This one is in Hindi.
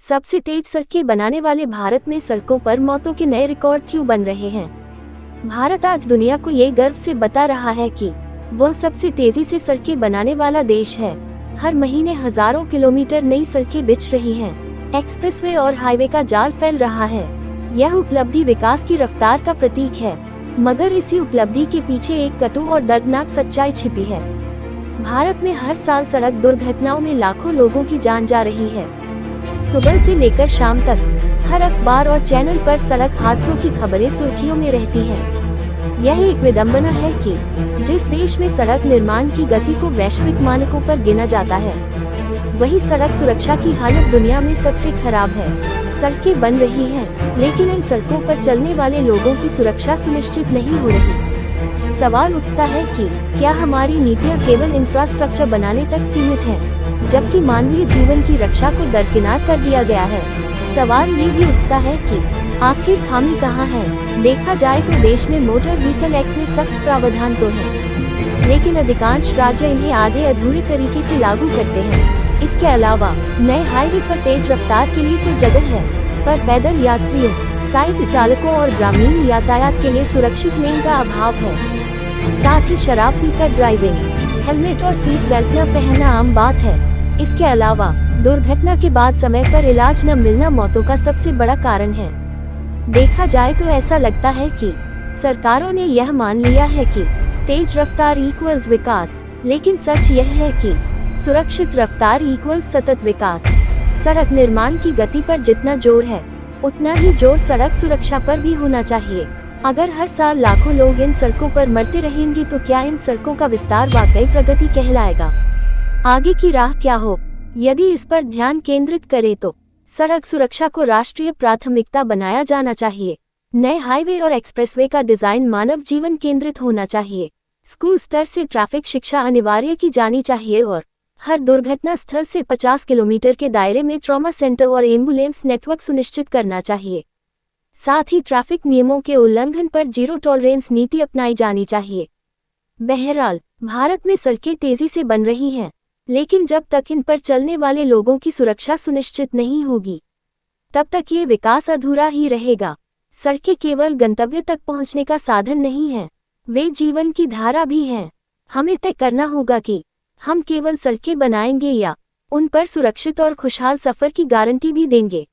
सबसे तेज सड़कें बनाने वाले भारत में सड़कों पर मौतों के नए रिकॉर्ड क्यों बन रहे हैं? भारत आज दुनिया को ये गर्व से बता रहा है कि वह सबसे तेजी से सड़कें बनाने वाला देश है। हर महीने हजारों किलोमीटर नई सड़कें बिछ रही हैं। एक्सप्रेसवे और हाईवे का जाल फैल रहा है। यह उपलब्धि विकास की रफ्तार का प्रतीक है, मगर इसी उपलब्धि के पीछे एक कटु और दर्दनाक सच्चाई छिपी है। भारत में हर साल सड़क दुर्घटनाओं में लाखों लोगों की जान जा रही है। सुबह से लेकर शाम तक हर अखबार और चैनल पर सड़क हादसों की खबरें सुर्खियों में रहती हैं। यह एक विडंबना है कि जिस देश में सड़क निर्माण की गति को वैश्विक मानकों पर गिना जाता है, वही सड़क सुरक्षा की हालत दुनिया में सबसे खराब है। सड़कें बन रही हैं, लेकिन इन सड़कों पर चलने वाले लोगों की सुरक्षा सुनिश्चित नहीं हो रही। सवाल उठता है कि क्या हमारी नीतियां केवल इंफ्रास्ट्रक्चर बनाने तक सीमित हैं, जबकि मानवीय जीवन की रक्षा को दरकिनार कर दिया गया है। सवाल ये भी उठता है कि आखिर खामी कहाँ है? देखा जाए तो देश में मोटर व्हीकल एक्ट में सख्त प्रावधान तो है, लेकिन अधिकांश राज्य इन्हें आधे अधूरे तरीके से लागू करते हैं। इसके अलावा नए हाईवे पर तेज रफ्तार के लिए तो जगह है, पर पैदल यात्रियों, साइकिल चालकों और ग्रामीण यातायात के लिए सुरक्षित लेन का अभाव है। साथ ही शराब पीकर ड्राइविंग, हेलमेट और सीट बेल्ट न पहनना आम बात है। इसके अलावा दुर्घटना के बाद समय पर इलाज न मिलना मौतों का सबसे बड़ा कारण है। देखा जाए तो ऐसा लगता है कि सरकारों ने यह मान लिया है कि तेज रफ्तार इक्वल्स विकास, लेकिन सच यह है कि सुरक्षित रफ्तार इक्वल्स सतत विकास। सड़क निर्माण की गति पर जितना जोर है, उतना ही जोर सड़क सुरक्षा पर भी होना चाहिए। अगर हर साल लाखों लोग इन सड़कों पर मरते रहेंगे तो क्या इन सड़कों का विस्तार वाकई प्रगति कहलाएगा? आगे की राह क्या हो? यदि इस पर ध्यान केंद्रित करें तो सड़क सुरक्षा को राष्ट्रीय प्राथमिकता बनाया जाना चाहिए। नए हाईवे और एक्सप्रेसवे का डिजाइन मानव जीवन केंद्रित होना चाहिए। स्कूल स्तर से ट्रैफिक शिक्षा अनिवार्य की जानी चाहिए और हर दुर्घटना स्थल से 50 किलोमीटर के दायरे में ट्रॉमा सेंटर और एम्बुलेंस नेटवर्क सुनिश्चित करना चाहिए। साथ ही ट्रैफिक नियमों के उल्लंघन पर जीरो टॉलरेंस नीति अपनाई जानी चाहिए। बहरहाल, भारत में सड़कें तेजी से बन रही हैं, लेकिन जब तक इन पर चलने वाले लोगों की सुरक्षा सुनिश्चित नहीं होगी, तब तक ये विकास अधूरा ही रहेगा। सड़कें केवल गंतव्य तक पहुंचने का साधन नहीं हैं, वे जीवन की धारा भी हैं। हमें तय करना होगा कि हम केवल सड़कें बनाएंगे या उन पर सुरक्षित और खुशहाल सफर की गारंटी भी देंगे।